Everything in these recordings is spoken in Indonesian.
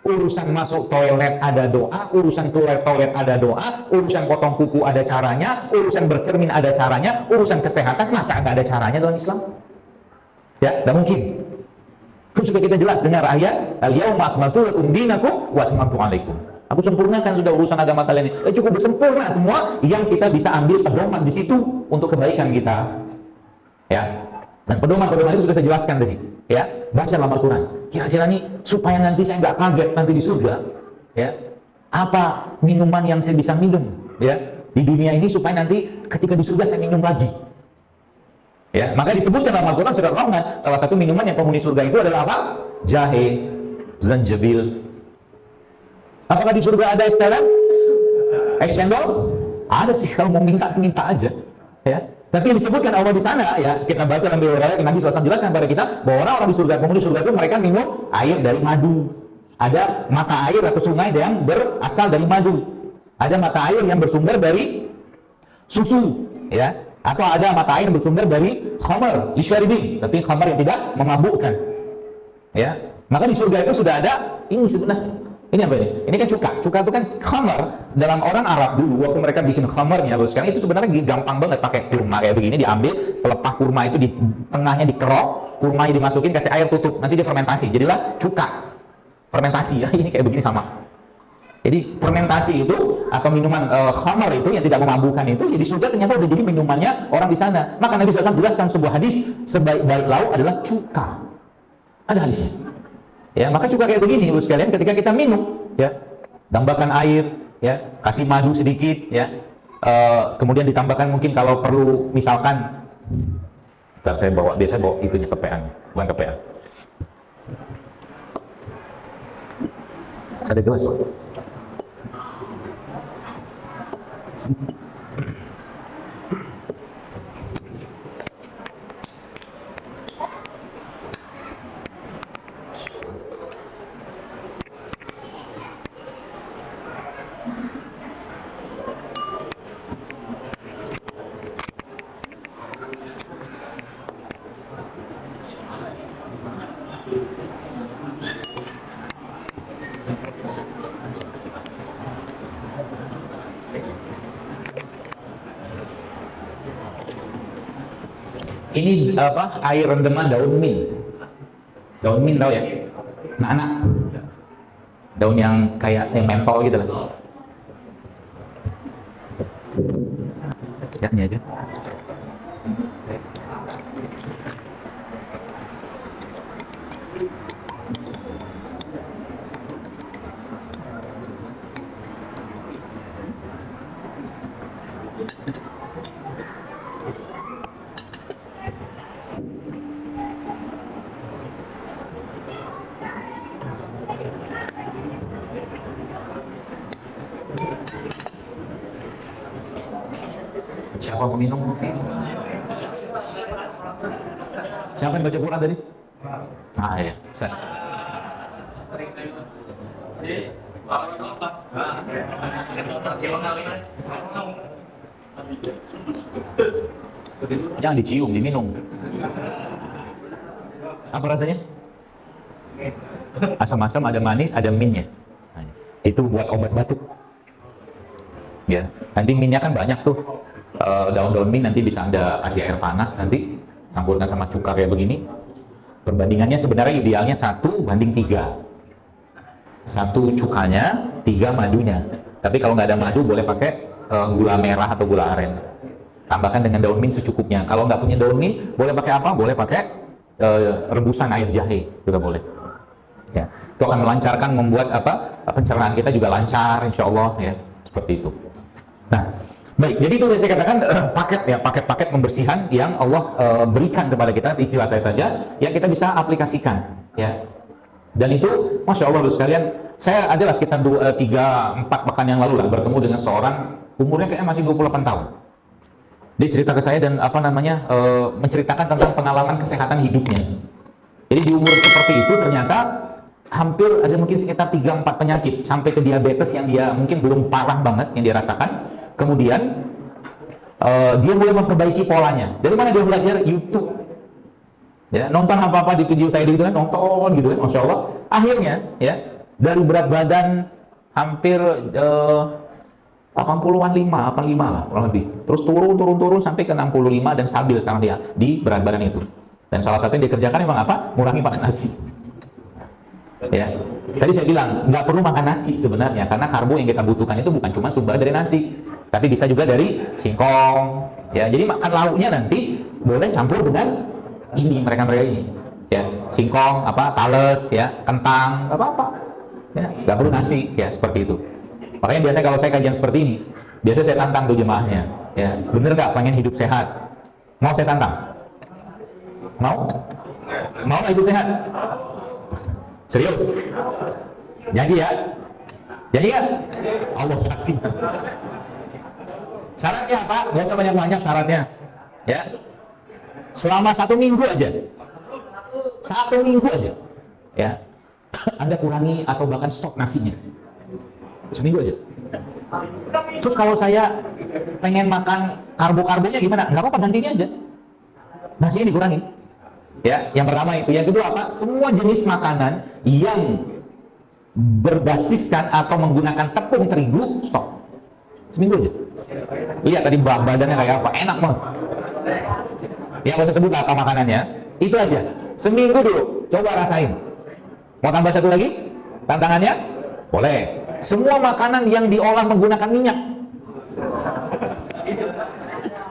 Urusan masuk toilet ada doa, urusan keluar toilet ada doa, urusan potong kuku ada caranya, urusan bercermin ada caranya, urusan kesehatan masa nggak ada caranya dalam Islam? Ya, nggak mungkin. Terus supaya kita jelas dengar ayat, al-yauma akmaltu lakum dinakum wa atmamtu alaikum. Aku sempurnakan sudah urusan agama kalian ini. Cukup sempurna semua yang kita bisa ambil pedoman di situ untuk kebaikan kita. Ya. Dan pedoman-pedoman itu sudah saya jelaskan tadi. Ya, baca dalam Al-Quran. Kira-kira nih supaya nanti saya nggak kaget nanti di surga. Ya, apa minuman yang saya bisa minum? Ya, di dunia ini supaya nanti ketika di surga saya minum lagi. Ya, maka disebutkan dalam Al-Quran surat Rahman, salah satu minuman yang penghuni surga itu adalah apa? Jahe, zanjabil. Apakah di surga ada es teler? Es cendol? Ada sih, kalau mau minta aja. Ya. Tapi yang disebutkan Allah di sana, ya kita baca dalam riwayat Nabi SAW jelaskan kepada kita bahwa orang-orang di surga, penghuni surga itu mereka minum air dari madu. Ada mata air atau sungai yang berasal dari madu. Ada mata air yang bersumber dari susu, ya. Atau ada mata air yang bersumber dari khamar, lisyaribin, tapi khamar yang tidak memabukkan. Ya. Maka di surga itu sudah ada ini sebenarnya. Ini apa ini? Ini kan cuka. Cuka itu kan khamar. Dalam orang Arab dulu, waktu mereka bikin khamarnya, sekarang itu sebenarnya gampang banget pakai kurma kayak begini, diambil, pelepah kurma itu di tengahnya dikerok, kurmanya dimasukin, kasih air tutup, nanti dia fermentasi. Jadilah cuka. Fermentasi, ya ini kayak begini sama. Jadi fermentasi itu atau minuman khamar itu yang tidak memabukkan itu, jadi surga ternyata udah jadi minumannya orang di sana. Maka Nabi SAW jelaskan sebuah hadis, sebaik-baik lauk adalah cuka. Ada hadisnya. Ya, maka juga kayak begini Ibu sekalian, ketika kita minum, ya, tambahkan air, ya, kasih madu sedikit, ya, kemudian ditambahkan mungkin kalau perlu misalkan, bentar, saya biasa bawa itunya kepean, bukan kepean. Ada gelas Pak. Ini apa? Air rendaman daun mint. Daun mint tahu ya? Anak-anak. Daun yang kayak yang mentol gitu lah. Ya, ini aja. Siapa mau minum? Siapa yang baca Quran tadi? Ah ya, Ustaz. Jangan dicium, diminum. Apa rasanya? Asam-asam, ada manis, ada mintnya. Nah, itu buat obat batuk. Ya, nanti mintnya kan banyak tuh. Daun-daun mint nanti bisa Anda kasih air panas, nanti campurkan sama cuka kayak begini. Perbandingannya sebenarnya idealnya 1:3. 1 cukanya, 3 madunya. Tapi kalau nggak ada madu boleh pakai gula merah atau gula aren. Tambahkan dengan daun mint secukupnya. Kalau nggak punya daun mint, boleh pakai apa? Boleh pakai rebusan air jahe juga boleh. Ya, itu akan melancarkan, membuat apa? Pencernaan kita juga lancar, insya Allah ya, seperti itu. Nah, baik, jadi itu saya katakan paket ya, paket-paket pembersihan yang Allah berikan kepada kita, istilah saya saja, yang kita bisa aplikasikan, ya. Dan itu, masya Allah sekalian, saya adalah sekitar 3-4 pekan yang lalu lah bertemu dengan seorang umurnya kayaknya masih 28 tahun. Dia cerita ke saya dan menceritakan tentang pengalaman kesehatan hidupnya. Jadi di umur seperti itu ternyata hampir ada mungkin sekitar 3-4 penyakit sampai ke diabetes yang dia mungkin belum parah banget yang dia rasakan. Kemudian dia mulai memperbaiki polanya. Dari mana dia belajar? YouTube. Ya, nonton apa-apa di video saya gitu kan, nonton gitu kan, masya Allah. Akhirnya, ya, dari berat badan hampir 85 lah kurang lebih. Terus turun sampai ke 65 dan stabil sekarang dia di berat badan itu. Dan salah satu yang dikerjakan memang apa? Ngurangi makan nasi. Ya. Tadi saya bilang nggak perlu makan nasi sebenarnya, karena karbo yang kita butuhkan itu bukan cuma sumber dari nasi, tapi bisa juga dari singkong. Ya, jadi makan lauknya nanti boleh campur dengan ini mereka ini. Ya, singkong, tales, ya, kentang, nggak apa-apa. Ya, nggak perlu nasi, ya seperti itu. Makanya biasanya kalau saya kajian seperti ini, biasanya saya tantang tuh jemaahnya. Ya, bener nggak pengen hidup sehat? Mau saya tantang? Mau? Mau nggak hidup sehat? Serius? Janji ya? Janji kan? Allah saksi. Syaratnya apa? Nggak usah banyak-banyak syaratnya. Ya, selama 1 minggu aja. 1 minggu aja. Ya, Anda kurangi atau bahkan stop nasinya. Seminggu aja. Terus kalau saya pengen makan karbo-karbonya gimana? Nggak apa-apa, ganti ini aja. Nasinya dikurangi. Ya, yang pertama itu. Yang kedua apa? Semua jenis makanan yang berbasiskan atau menggunakan tepung terigu, stop. Seminggu aja. Lihat tadi badannya kayak apa, enak banget. Yang saya sebut apa makanannya, itu aja. Seminggu dulu, coba rasain. Mau tambah satu lagi? Tantangannya? Boleh. Semua makanan yang diolah menggunakan minyak.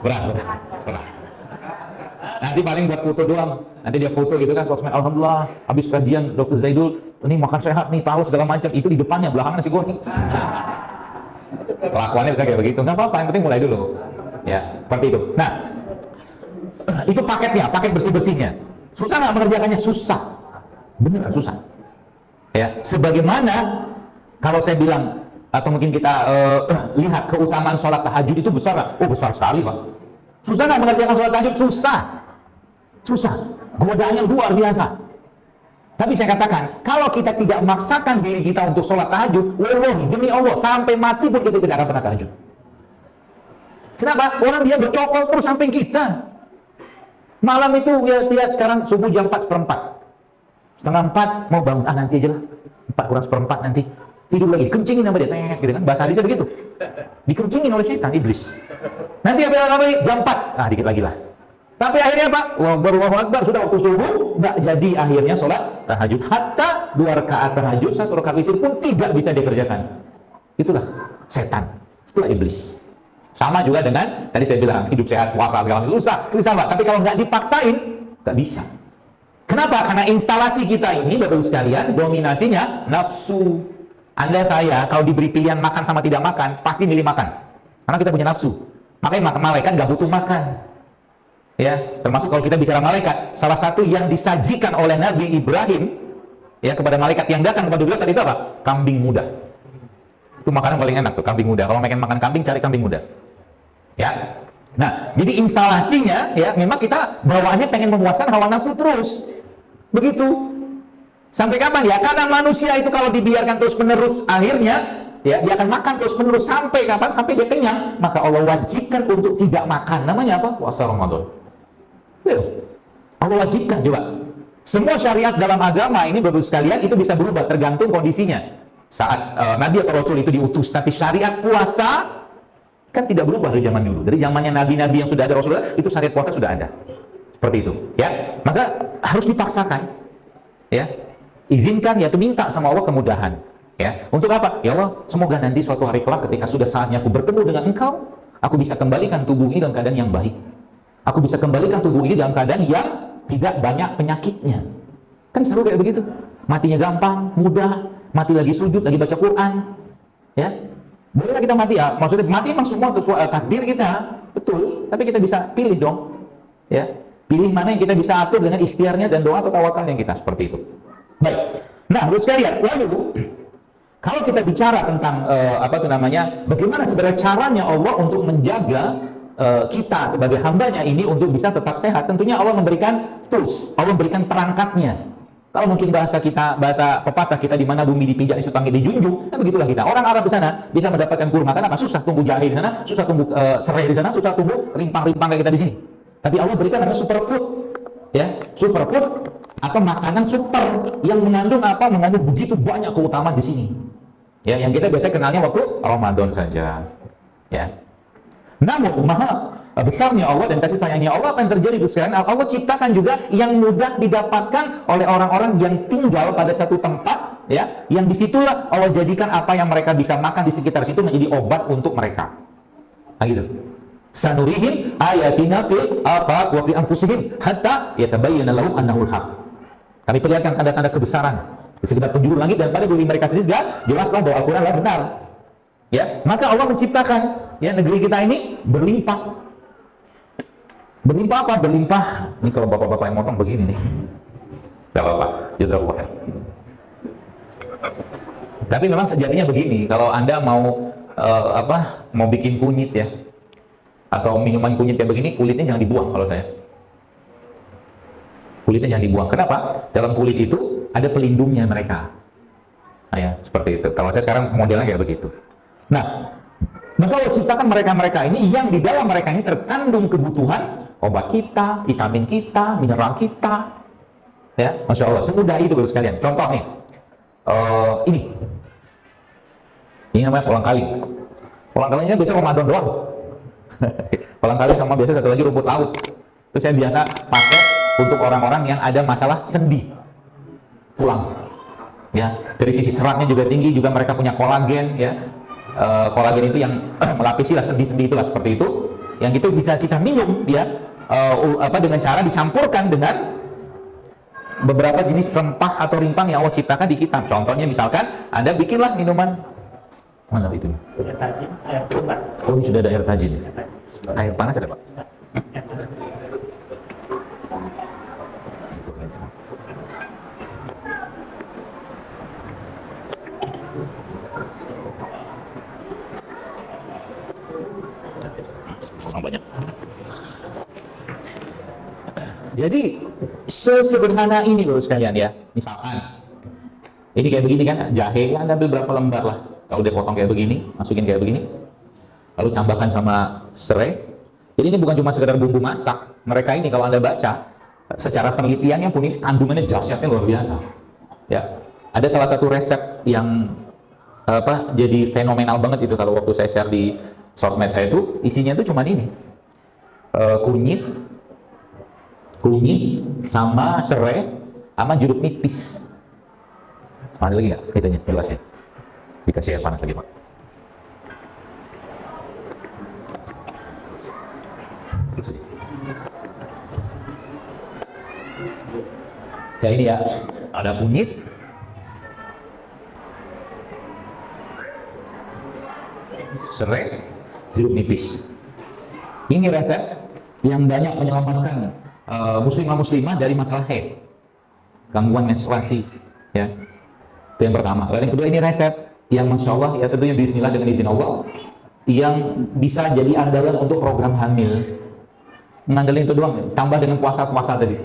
Berat. Nanti paling buat foto doang. Nanti dia foto gitu kan, sosmed. Alhamdulillah, habis kajian Dr. Zaidul, ini makan sehat nih, tahu segala macam. Itu di depannya, belakangnya nasi goreng. Kelakuannya bisa kayak begitu. Nggak apa-apa, yang penting mulai dulu. Ya, seperti itu. Nah, itu paketnya, paket bersih-bersihnya. Susah nggak mengerjakannya? Susah. Benar, susah. Ya, sebagaimana kalau saya bilang, atau mungkin kita lihat keutamaan sholat tahajud itu besar nggak? Oh, besar sekali, Pak. Susah nggak mengerjakan sholat tahajud? Susah. Godaannya luar biasa. Tapi saya katakan, kalau kita tidak memaksakan diri kita untuk sholat tahajud, wallahi, demi Allah, sampai mati pun kita tidak akan pernah tahajud. Kenapa? Orang dia bercokol terus samping kita. Malam itu, ya lihat sekarang subuh jam 4:04. Setengah 4 mau bangun, nanti aja lah. 4 kurang 1/4 nanti. Tidur lagi, kencingin sama dia, gitu kan. Bahasa hadisnya begitu. Dikencingin oleh setan, iblis. Nanti apa lagi? Jam 4. Dikit lagi lah. Tapi akhirnya apa? Allahu Akbar, sudah waktu subuh, nggak jadi akhirnya sholat tahajud. Hatta 2 rakaat tahajud, 1 rakaat witir pun tidak bisa dikerjakan. Itulah setan, itulah iblis. Sama juga dengan, tadi saya bilang, hidup sehat, puasa, segala macam, susah, Pak. Tapi kalau nggak dipaksain, nggak bisa. Kenapa? Karena instalasi kita ini, Bapak Ibu sekalian, dominasinya nafsu. Anda saya, kalau diberi pilihan makan sama tidak makan, pasti milih makan. Karena kita punya nafsu. Makanya malaikat nggak butuh makan. Ya, termasuk kalau kita bicara malaikat, salah satu yang disajikan oleh Nabi Ibrahim ya kepada malaikat yang datang kepada beliau saat itu apa? Kambing muda. Itu makanan paling enak tuh, kambing muda. Kalau pengen makan kambing, cari kambing muda. Ya. Nah, jadi instalasinya ya memang kita bawaannya pengen memuaskan hawa nafsu terus. Begitu. Sampai kapan ya? Karena manusia itu kalau dibiarkan terus-menerus akhirnya ya dia akan makan terus-menerus sampai kapan? Sampai dia kenyang. Maka Allah wajibkan untuk tidak makan. Namanya apa? Puasa Ramadan. Allah wajibkan juga. Semua syariat dalam agama ini Bapak sekalian itu bisa berubah tergantung kondisinya. Saat Nabi atau Rasul itu diutus, tapi syariat puasa kan tidak berubah dari zaman dulu. Dari zamannya Nabi-Nabi yang sudah ada, Rasulullah, itu syariat puasa sudah ada. Seperti itu, ya. Maka harus dipaksakan, ya. Izinkan, yaitu minta sama Allah kemudahan, ya. Untuk apa? Ya Allah, semoga nanti suatu hari kelak ketika sudah saatnya aku bertemu dengan Engkau, aku bisa kembalikan tubuh ini dalam keadaan yang baik. Aku bisa kembalikan tubuh ini dalam keadaan yang tidak banyak penyakitnya. Kan seru kayak begitu. Matinya gampang, mudah, mati lagi sujud, lagi baca Quran, ya. Bolehlah kita mati ya, maksudnya mati memang semua takdir kita, betul. Tapi kita bisa pilih dong, ya. Pilih mana yang kita bisa atur dengan ikhtiarnya dan doa atau tawakal yang kita, seperti itu. Baik. Nah, terus sekalian, lalu kalau kita bicara tentang bagaimana sebenarnya caranya Allah untuk menjaga kita sebagai hambanya ini untuk bisa tetap sehat, tentunya Allah memberikan tools, Allah memberikan perangkatnya. Kalau mungkin bahasa pepatah kita, di mana bumi dipijak, isu panggil dijunjung, kan begitulah kita. Orang Arab di sana bisa mendapatkan kurma, karena susah tumbuh jahe di sana, susah tumbuh serai di sana, susah tumbuh rimpang-rimpang kayak kita di sini. Tapi Allah berikan namanya superfood, ya, superfood. atau makanan super yang mengandung apa? Mengandung begitu banyak keutamaan di sini. Ya, yang kita biasa kenalnya waktu Ramadan saja. Ya. Namun maha besarnya Allah dan kasih sayangnya Allah akan terjadi di sekarang. Allah ciptakan juga yang mudah didapatkan oleh orang-orang yang tinggal pada satu tempat, ya, yang disitulah Allah jadikan apa yang mereka bisa makan di sekitar situ menjadi obat untuk mereka. Nah, gitu. Sanurihim ayatina fil afaq wa fi anfusihim hatta yatabayyana lahum annahu al-haq. Kami perlihatkan tanda-tanda kebesaran di sekitar penjuru langit dan pada diri mereka sendiri juga jelaslah bahwa Al-Qur'an adalah benar. Ya, maka Allah menciptakan ya negeri kita ini berlimpah. Berlimpah apa? Berlimpah. Ini kalau bapak-bapak yang motong begini nih. Enggak apa-apa. Jazakallah khair. Tapi memang sejatinya begini, kalau Anda mau mau bikin kunyit ya, atau minuman kunyit kayak begini, kulitnya jangan dibuang kalau saya. Kulitnya jangan dibuang. Kenapa? Dalam kulit itu ada pelindungnya mereka. Nah ya, seperti itu. Kalau saya sekarang modelnya kayak begitu. Nah, maka Allah ciptakan mereka-mereka ini yang di dalam mereka ini terkandung kebutuhan obat kita, vitamin kita, mineral kita. Ya, Masya Allah, semudah itu baru sekalian. Contoh nih, ini namanya kolang kaling. Kolang kalingnya biasa Ramadan doang. Kolang kaling sama biasa satu lagi rumput laut. Itu saya biasa pakai untuk orang-orang yang ada masalah sendi, tulang. Ya, dari sisi seratnya juga tinggi, juga mereka punya kolagen. Ya, kolagen itu yang melapisi lah sendi-sendi itulah seperti itu. Yang itu bisa kita minum dia dengan cara dicampurkan dengan beberapa jenis rempah atau rimpang yang Allah ciptakan di kitab. Contohnya misalkan Anda bikinlah minuman mana itu? Air tajin, air panas. Oh, ini sudah ada air tajin. Air panas ada, Pak? Banyak. Jadi sesederhana ini loh sekalian ya. Misalkan ini kayak begini kan, jahe Anda ambil berapa lembar lah. Kalau dia potong kayak begini, masukin kayak begini, lalu tambahkan sama serai. Jadi ini bukan cuma sekedar bumbu masak. Mereka ini kalau Anda baca secara penelitiannya pun ini kandungannya dahsyatnya luar biasa. Ya, ada salah satu resep yang jadi fenomenal banget itu kalau waktu saya share di sosmed saya itu isinya itu cuma ini, kunyit sama serai sama jeruk nipis. Ada lagi nggak? Itunya jelasin. Dikasih air panas lagi, Pak. Terus aja. Ya ini ya, ada kunyit, serai, jeruk nipis. Ini resep yang banyak menyelamatkan muslimah-muslimah dari masalah haid, gangguan menstruasi. Ya, itu yang pertama. Lalu yang kedua ini resep yang Masya Allah ya tentunya bismillah dengan izin Allah yang bisa jadi andalan untuk program hamil. Mengandalkan itu doang, tambah dengan puasa-puasa tadi.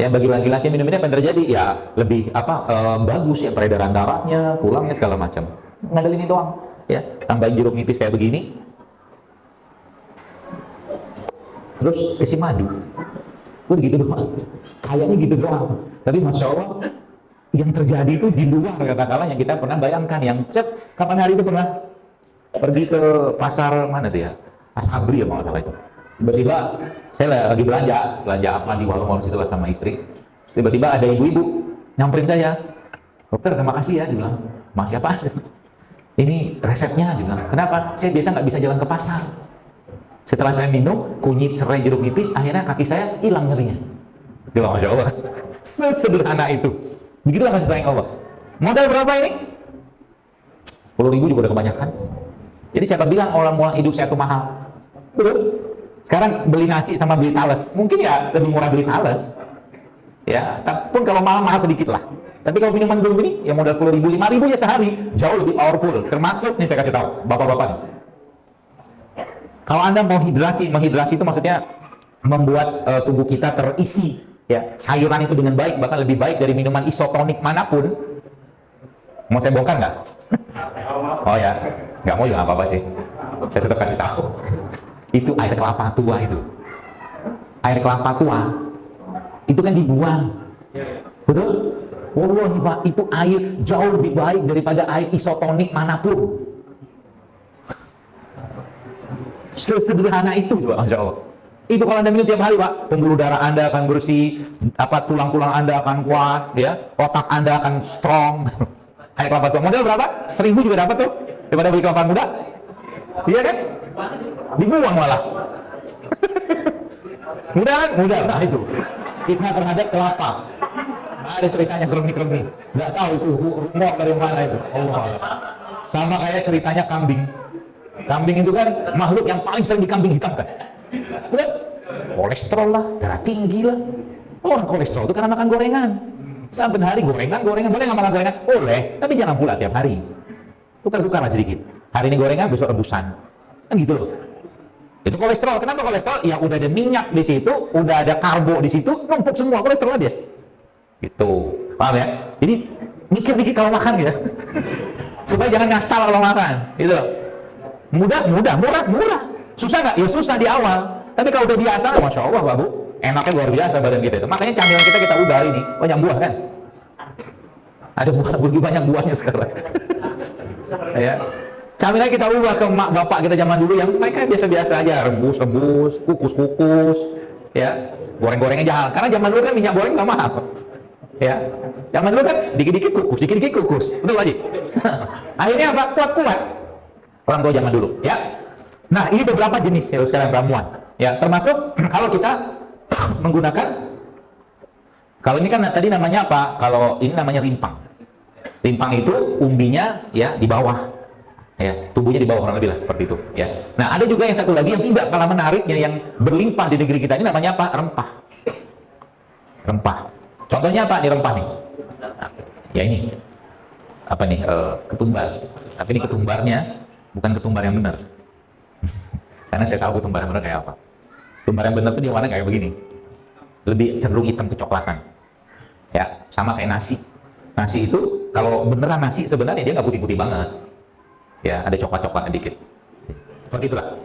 Ya bagi laki-laki minum ini apa yang terjadi? Ya lebih bagus ya peredaran darahnya, pulangnya segala macam. Mengandalkan ini doang. Ya tambahin jeruk nipis kayak begini. Terus isi madu. Gitu doang. Kayaknya gitu doang. Tapi Masya Allah yang terjadi itu di luar katakanlah yang kita pernah bayangkan. Yang kapan hari itu pernah pergi ke pasar mana tuh ya? Asabri ya kalau nggak salah itu. Tiba-tiba saya lagi belanja apa di warung-warung situ lah sama istri. Tiba-tiba ada ibu-ibu nyamperin saya. Dokter terima kasih ya, dia bilang. Makasih apa? Ini resepnya, dia bilang. Kenapa? Saya biasa nggak bisa jalan ke pasar. Setelah saya minum kunyit serai jeruk nipis, akhirnya kaki saya hilang nyerinya. Dia bilang, Masya Allah. Sesederhana itu. Begitulah kasih sayang Allah. Modal berapa ini? 10.000 juga udah kebanyakan. Jadi siapa bilang orang mulai hidup saya itu mahal? Betul. Sekarang beli nasi sama beli talas, mungkin ya lebih murah beli talas. Ya, tapi pun kalau mahal sedikit lah. Tapi kalau minuman belum ini, ya modal 10.000, 5.000 ya sehari, jauh lebih powerful. Termasuk nih saya kasih tahu, bapak-bapak nih. Kalau Anda mau menghidrasi itu maksudnya membuat tubuh kita terisi ya cairan itu dengan baik, bahkan lebih baik dari minuman isotonik manapun. Mau saya bongkar nggak? Oh ya, nggak mau juga apa-apa sih. Saya tetap kasih tahu. Itu air kelapa tua itu. Air kelapa tua itu kan dibuang. Betul? Wallahi Pak, itu air jauh lebih baik daripada air isotonik manapun. Sesederhana itu coba, Masya Allah. Itu kalau Anda minum tiap hari Pak, pembuluh darah Anda akan bersih, tulang-tulang Anda akan kuat, ya, otak Anda akan strong. Air kelapa tua model berapa? 1.000 juga dapat tuh, daripada beli kelapa muda. Iya kan? Dibuang malah. Mudah kan? Mudah. Nah itu fitnah terhadap kelapa. Nah, ada ceritanya kremi-kremi. Nggak tahu itu rumor dari mana itu. Allah. Sama kayak ceritanya kambing. Kambing itu kan makhluk yang paling sering dikambing hitamkan. Betul? Kolesterol lah, darah tinggi lah. Orang kolesterol itu karena makan gorengan. Saben hari gorengan, boleh nggak makan gorengan? Boleh, tapi jangan pula tiap hari. Tukar-tukar lah sedikit. Hari ini gorengan, besok rebusan. Kan gitu loh. Itu kolesterol. Kenapa kolesterol? Ya udah ada minyak di situ, udah ada karbo di situ, numpuk semua kolesterol dia. Gitu. Paham ya? Jadi mikir-mikir kalau makan ya. Supaya jangan ngasal kalau makan. Gitu loh. Mudah, murah. Susah nggak? Ya susah di awal. Tapi kalau udah biasa, Masya Allah Pak Bu, enaknya luar biasa badan kita itu. Makanya camilan kita ubah ini, banyak buah kan? Ada buah, lebih banyak buahnya sekarang. Ya. Camilan kita ubah ke mak bapak kita zaman dulu yang mereka biasa-biasa aja, rebus, kukus, ya, goreng-gorengnya jangan. Karena zaman dulu kan minyak goreng nggak mahal. Ya, zaman dulu kan dikit-dikit kukus, betul Pak Haji? Akhirnya apa? Kuat-kuat. Orang tua zaman dulu, ya. Nah, ini beberapa jenis ya sekarang ramuan. Ya, termasuk kalau kita menggunakan, kalau ini kan tadi namanya apa? Kalau ini namanya rimpang. Rimpang itu umbinya ya di bawah. Ya, tubuhnya di bawah kurang lebih lah seperti itu, ya. Nah, ada juga yang satu lagi yang tidak kalah menariknya yang berlimpah di negeri kita ini namanya apa? Rempah. Rempah. Contohnya apa nih rempah nih? Nah, ya ini. Apa nih? Ketumbar. Tapi ini ketumbarnya bukan ketumbar yang benar. Karena saya tahu ketumbar yang benar kayak apa. Ketumbar yang benar tuh dia warna kayak begini. Lebih cenderung hitam kecoklatan. Ya, sama kayak nasi. Nasi itu kalau beneran nasi sebenarnya dia nggak putih-putih banget. Ya, ada coklat-coklatnya dikit. Seperti itulah.